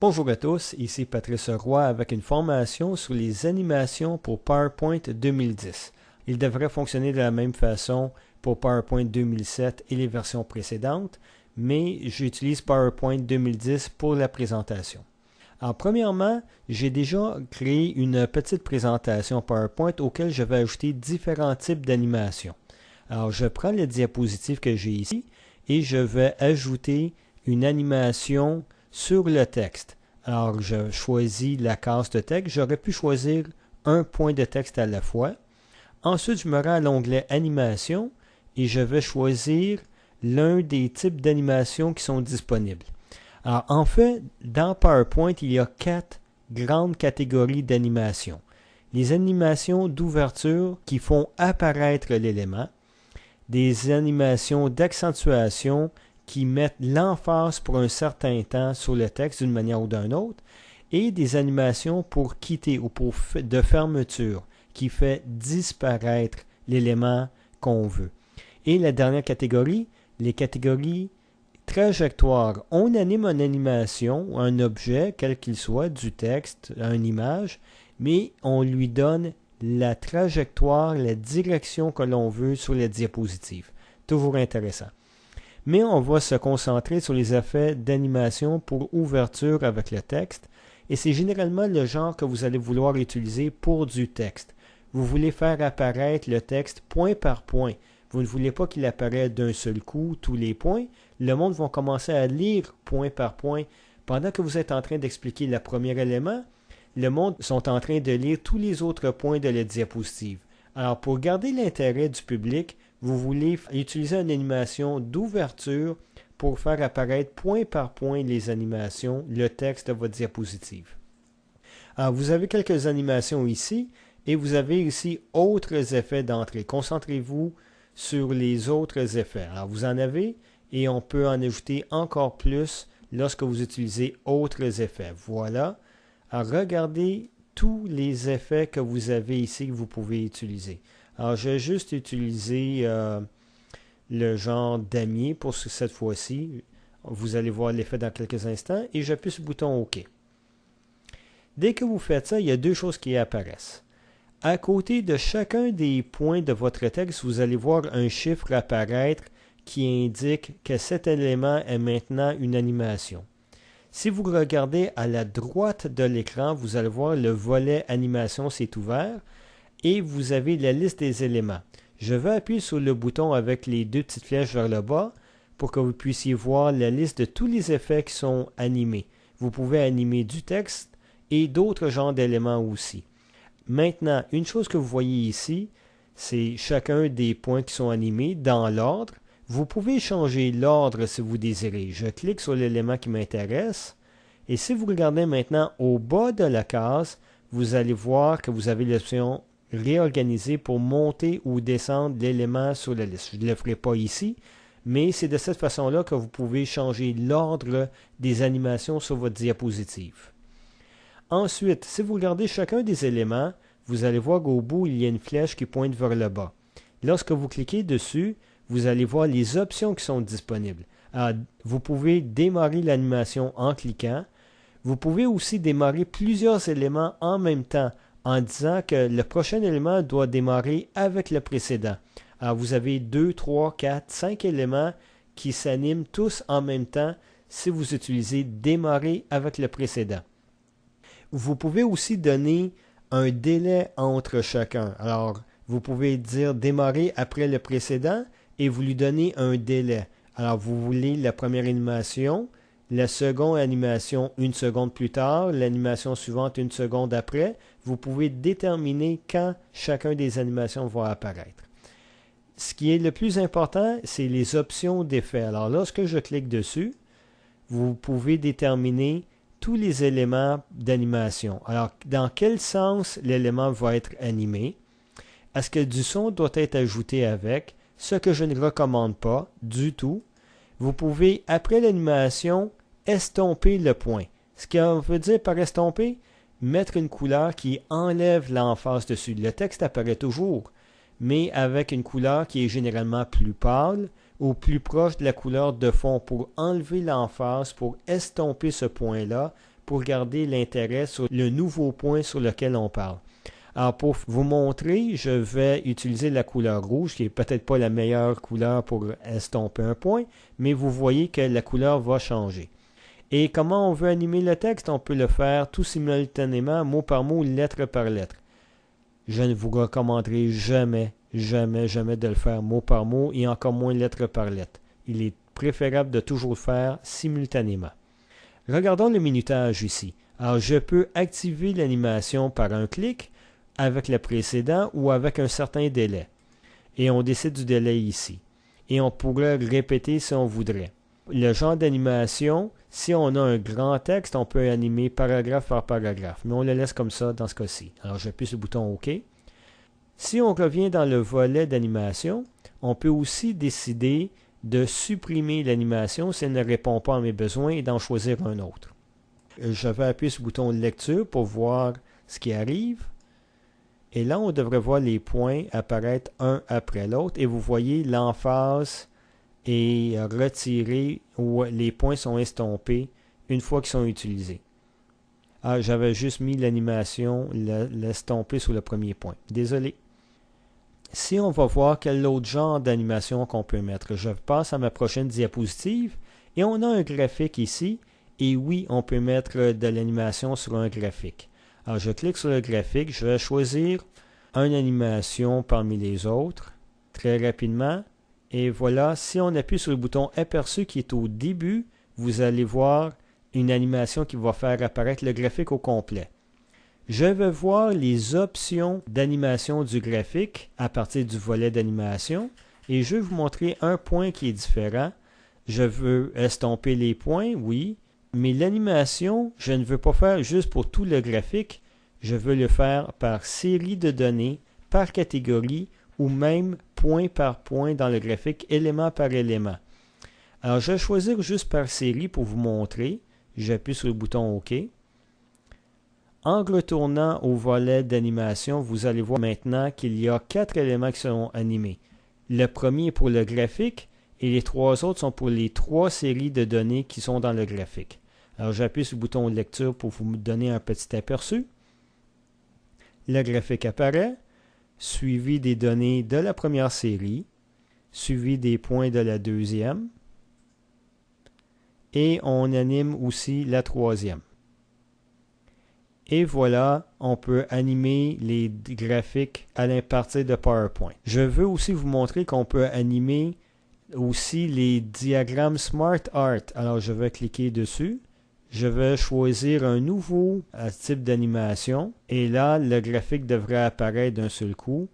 Bonjour à tous, ici Patrice Roy avec une formation sur les animations pour PowerPoint 2010. Il devrait fonctionner de la même façon pour PowerPoint 2007 et les versions précédentes, mais j'utilise PowerPoint 2010 pour la présentation. Alors, premièrement, j'ai déjà créé une petite présentation PowerPoint auquel je vais ajouter différents types d'animations. Alors, je prends le diapositive que j'ai ici et je vais ajouter une animation sur le texte. Alors, je choisis la case de texte. J'aurais pu choisir un point de texte à la fois. Ensuite, je me rends à l'onglet Animation et je vais choisir l'un des types d'animations qui sont disponibles. Alors, en fait, dans PowerPoint, il y a 4 grandes catégories d'animations. Les animations d'ouverture qui font apparaître l'élément, des animations d'accentuation qui mettent l'emphase pour un certain temps sur le texte d'une manière ou d'une autre, et des animations pour quitter ou de fermeture qui fait disparaître l'élément qu'on veut. Et la dernière catégorie, les catégories trajectoire. On anime une animation, un objet, quel qu'il soit, du texte, une image, mais on lui donne la trajectoire, la direction que l'on veut sur la diapositive. Toujours intéressant. Mais on va se concentrer sur les effets d'animation pour ouverture avec le texte, et c'est généralement le genre que vous allez vouloir utiliser pour du texte. Vous voulez faire apparaître le texte point par point. Vous ne voulez pas qu'il apparaisse d'un seul coup tous les points. Le monde va commencer à lire point par point. Pendant que vous êtes en train d'expliquer le premier élément, le monde sont en train de lire tous les autres points de la diapositive. Alors, pour garder l'intérêt du public, vous voulez utiliser une animation d'ouverture pour faire apparaître point par point les animations, le texte de votre diapositive. Alors, vous avez quelques animations ici et vous avez ici autres effets d'entrée. Concentrez-vous sur les autres effets. Alors, vous en avez et on peut en ajouter encore plus lorsque vous utilisez autres effets. Voilà. Alors, regardez tous les effets que vous avez ici que vous pouvez utiliser. Alors, je vais juste utiliser le genre damier pour cette fois-ci. Vous allez voir l'effet dans quelques instants et j'appuie sur le bouton OK. Dès que vous faites ça, il y a deux choses qui apparaissent. À côté de chacun des points de votre texte, vous allez voir un chiffre apparaître qui indique que cet élément est maintenant une animation. Si vous regardez à la droite de l'écran, vous allez voir le volet animation s'est ouvert et vous avez la liste des éléments. Je vais appuyer sur le bouton avec les deux petites flèches vers le bas pour que vous puissiez voir la liste de tous les effets qui sont animés. Vous pouvez animer du texte et d'autres genres d'éléments aussi. Maintenant, une chose que vous voyez ici, c'est chacun des points qui sont animés dans l'ordre. Vous pouvez changer l'ordre si vous désirez. Je clique sur l'élément qui m'intéresse et si vous regardez maintenant au bas de la case, vous allez voir que vous avez l'option réorganiser pour monter ou descendre l'élément sur la liste. Je ne le ferai pas ici, mais c'est de cette façon-là que vous pouvez changer l'ordre des animations sur votre diapositive. Ensuite, si vous regardez chacun des éléments, vous allez voir qu'au bout, il y a une flèche qui pointe vers le bas. Lorsque vous cliquez dessus, vous allez voir les options qui sont disponibles. Alors, vous pouvez démarrer l'animation en cliquant. Vous pouvez aussi démarrer plusieurs éléments en même temps en disant que le prochain élément doit démarrer avec le précédent. Alors, vous avez 2, 3, 4, 5 éléments qui s'animent tous en même temps si vous utilisez démarrer avec le précédent. Vous pouvez aussi donner un délai entre chacun. Alors, vous pouvez dire démarrer après le précédent et vous lui donnez un délai. Alors, vous voulez la première animation, la seconde animation une seconde plus tard, l'animation suivante une seconde après. Vous pouvez déterminer quand chacun des animations va apparaître. Ce qui est le plus important, c'est les options d'effet. Alors, lorsque je clique dessus, vous pouvez déterminer tous les éléments d'animation. Alors, dans quel sens l'élément va être animé? Est-ce que du son doit être ajouté avec? Ce que je ne recommande pas du tout. Vous pouvez, après l'animation, estomper le point. Ce qu'on veut dire par estomper, mettre une couleur qui enlève l'emphase dessus. Le texte apparaît toujours, mais avec une couleur qui est généralement plus pâle ou plus proche de la couleur de fond pour enlever l'emphase, pour estomper ce point-là, pour garder l'intérêt sur le nouveau point sur lequel on parle. Alors pour vous montrer, je vais utiliser la couleur rouge, qui n'est peut-être pas la meilleure couleur pour estomper un point, mais vous voyez que la couleur va changer. Et comment on veut animer le texte? On peut le faire tout simultanément, mot par mot, lettre par lettre. Je ne vous recommanderai jamais de le faire mot par mot et encore moins lettre par lettre. Il est préférable de toujours le faire simultanément. Regardons le minutage ici. Alors, je peux activer l'animation par un clic avec le précédent ou avec un certain délai. Et on décide du délai ici. Et on pourrait répéter si on voudrait. Le genre d'animation, si on a un grand texte, on peut animer paragraphe par paragraphe. Mais on le laisse comme ça dans ce cas-ci. Alors, j'appuie sur le bouton OK. Si on revient dans le volet d'animation, on peut aussi décider de supprimer l'animation si elle ne répond pas à mes besoins et d'en choisir un autre. Je vais appuyer sur le bouton lecture pour voir ce qui arrive. Et là, on devrait voir les points apparaître un après l'autre. Et vous voyez l'emphase est retirée ou les points sont estompés une fois qu'ils sont utilisés. Ah, j'avais juste mis l'animation, l'estomper sur le premier point. Désolé. Si on va voir quel autre genre d'animation qu'on peut mettre, je passe à ma prochaine diapositive et on a un graphique ici. Et oui, on peut mettre de l'animation sur un graphique. Alors, je clique sur le graphique, je vais choisir une animation parmi les autres, très rapidement. Et voilà, si on appuie sur le bouton aperçu qui est au début, vous allez voir une animation qui va faire apparaître le graphique au complet. Je vais voir les options d'animation du graphique à partir du volet d'animation et je vais vous montrer un point qui est différent. Je veux estomper les points, oui, mais l'animation, je ne veux pas faire juste pour tout le graphique, je veux le faire par série de données, par catégorie ou même point par point dans le graphique, élément par élément. Alors, je vais choisir juste par série pour vous montrer. J'appuie sur le bouton OK. En retournant au volet d'animation, vous allez voir maintenant qu'il y a 4 éléments qui sont animés. Le premier est pour le graphique et les 3 autres sont pour les 3 séries de données qui sont dans le graphique. Alors j'appuie sur le bouton lecture pour vous donner un petit aperçu. Le graphique apparaît, suivi des données de la première série, suivi des points de la deuxième, et on anime aussi la troisième. Et voilà, on peut animer les graphiques à partir de PowerPoint. Je veux aussi vous montrer qu'on peut animer aussi les diagrammes Smart Art. Alors, je vais cliquer dessus. Je vais choisir un nouveau type d'animation. Et là, le graphique devrait apparaître d'un seul coup.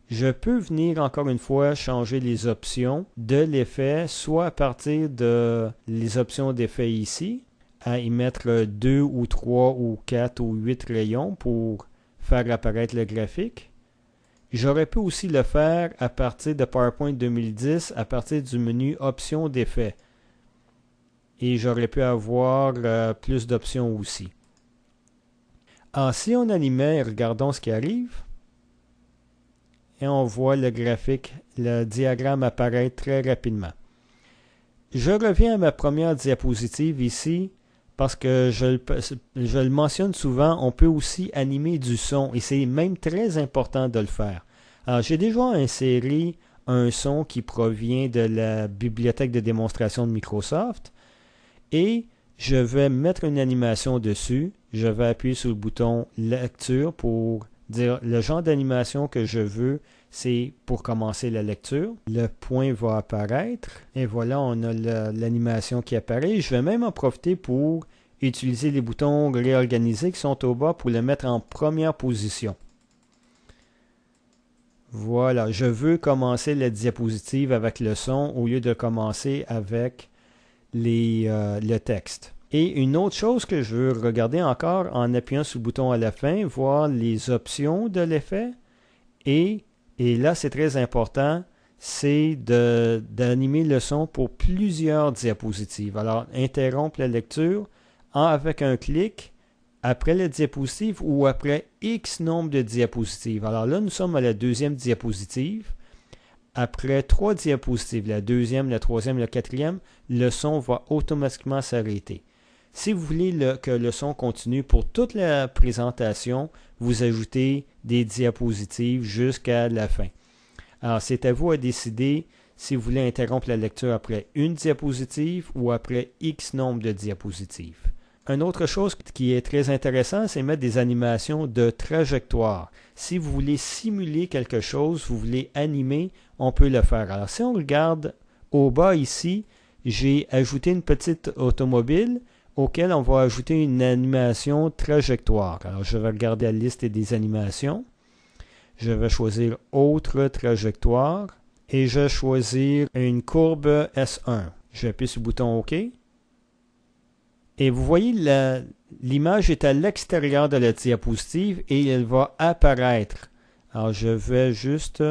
Je peux venir encore une fois changer les options de l'effet, soit à partir de les options d'effet ici, à y mettre 2 ou 3 ou 4 ou 8 rayons pour faire apparaître le graphique. J'aurais pu aussi le faire à partir de PowerPoint 2010, à partir du menu Options d'effets. Et j'aurais pu avoir plus d'options aussi. Alors, si on animait, regardons ce qui arrive. Et on voit le graphique, le diagramme apparaître très rapidement. Je reviens à ma première diapositive ici. Parce que je le mentionne souvent, on peut aussi animer du son et c'est même très important de le faire. Alors, j'ai déjà inséré un son qui provient de la bibliothèque de démonstration de Microsoft et je vais mettre une animation dessus. Je vais appuyer sur le bouton lecture pour dire le genre d'animation que je veux, c'est pour commencer la lecture. Le point va apparaître et voilà, on a l'animation qui apparaît. Je vais même en profiter pour utiliser les boutons réorganiser qui sont au bas pour le mettre en première position. Voilà, je veux commencer la diapositive avec le son au lieu de commencer avec le texte. Et une autre chose que je veux regarder encore en appuyant sur le bouton à la fin, voir les options de l'effet. Et là, c'est très important, c'est d'animer le son pour plusieurs diapositives. Alors, interrompre la lecture avec un clic après la diapositive ou après X nombre de diapositives. Alors là, nous sommes à la deuxième diapositive. Après 3 diapositives, la deuxième, la troisième, la quatrième, le son va automatiquement s'arrêter. Si vous voulez que le son continue pour toute la présentation, vous ajoutez des diapositives jusqu'à la fin. Alors, c'est à vous à décider si vous voulez interrompre la lecture après une diapositive ou après X nombre de diapositives. Une autre chose qui est très intéressant, c'est mettre des animations de trajectoire. Si vous voulez simuler quelque chose, vous voulez animer, on peut le faire. Alors, si on regarde au bas ici, j'ai ajouté une petite automobile auquel on va ajouter une animation trajectoire. Alors, je vais regarder la liste des animations. Je vais choisir Autre trajectoire et je vais choisir une courbe S1. Je vais appuyer sur le bouton OK. Et vous voyez, l'image est à l'extérieur de la diapositive et elle va apparaître. Alors, je vais juste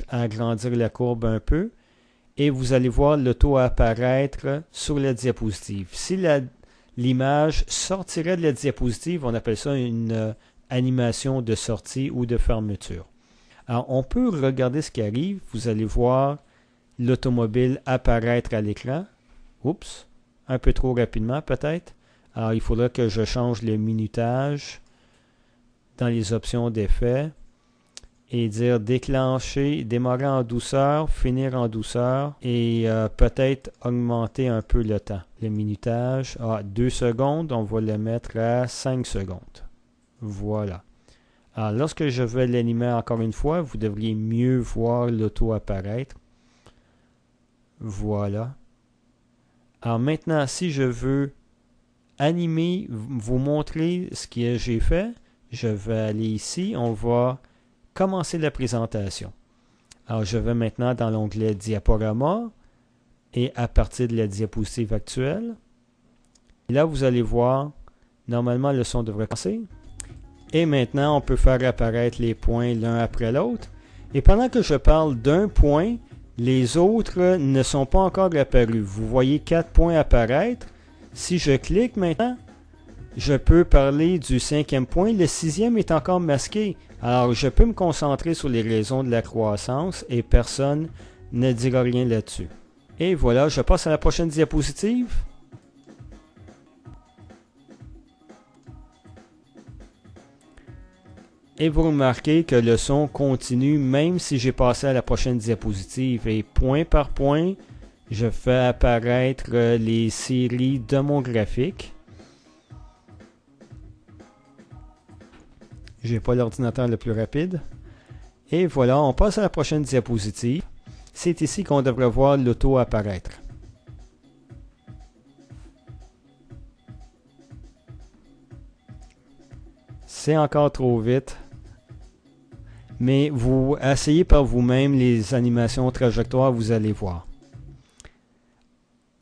agrandir la courbe un peu et vous allez voir l'auto apparaître sur la diapositive. Si l'image sortirait de la diapositive, on appelle ça une animation de sortie ou de fermeture. Alors, on peut regarder ce qui arrive. Vous allez voir l'automobile apparaître à l'écran. Oups, un peu trop rapidement peut-être. Alors, il faudra que je change le minutage dans les options d'effet et dire déclencher, démarrer en douceur, finir en douceur et peut-être augmenter un peu le temps. Le minutage à 2 secondes, on va le mettre à 5 secondes. Voilà. Alors, lorsque je vais l'animer encore une fois, vous devriez mieux voir l'auto apparaître. Voilà. Alors maintenant, si je veux animer, vous montrer ce que j'ai fait, je vais aller ici, on va commencer la présentation. Alors, je vais maintenant dans l'onglet Diaporama et à partir de la diapositive actuelle. Et là, vous allez voir, normalement, le son devrait commencer. Et maintenant, on peut faire apparaître les points l'un après l'autre. Et pendant que je parle d'un point, les autres ne sont pas encore apparus. Vous voyez 4 points apparaître. Si je clique maintenant, je peux parler du 5e point. Le 6e est encore masqué. Alors, je peux me concentrer sur les raisons de la croissance et personne ne dira rien là-dessus. Et voilà, je passe à la prochaine diapositive. Et vous remarquez que le son continue même si j'ai passé à la prochaine diapositive. Et point par point, je fais apparaître les séries de mon graphique. Je n'ai pas l'ordinateur le plus rapide. Et voilà, on passe à la prochaine diapositive. C'est ici qu'on devrait voir l'auto apparaître. C'est encore trop vite. Mais vous essayez par vous-même les animations trajectoires, vous allez voir.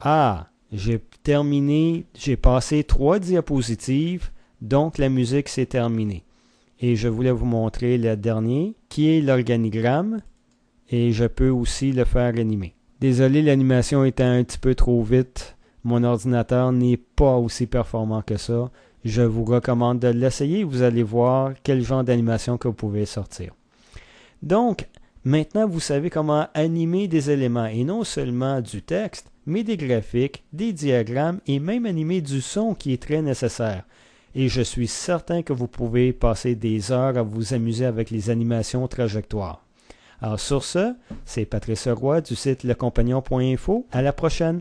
Ah, j'ai terminé, j'ai passé 3 diapositives, donc la musique s'est terminée. Et je voulais vous montrer le dernier, qui est l'organigramme, et je peux aussi le faire animer. Désolé, l'animation était un petit peu trop vite. Mon ordinateur n'est pas aussi performant que ça. Je vous recommande de l'essayer, vous allez voir quel genre d'animation que vous pouvez sortir. Donc, maintenant, vous savez comment animer des éléments, et non seulement du texte, mais des graphiques, des diagrammes, et même animer du son qui est très nécessaire. Et je suis certain que vous pouvez passer des heures à vous amuser avec les animations trajectoires. Alors sur ce, c'est Patrice Roy du site lecompagnon.info. À la prochaine!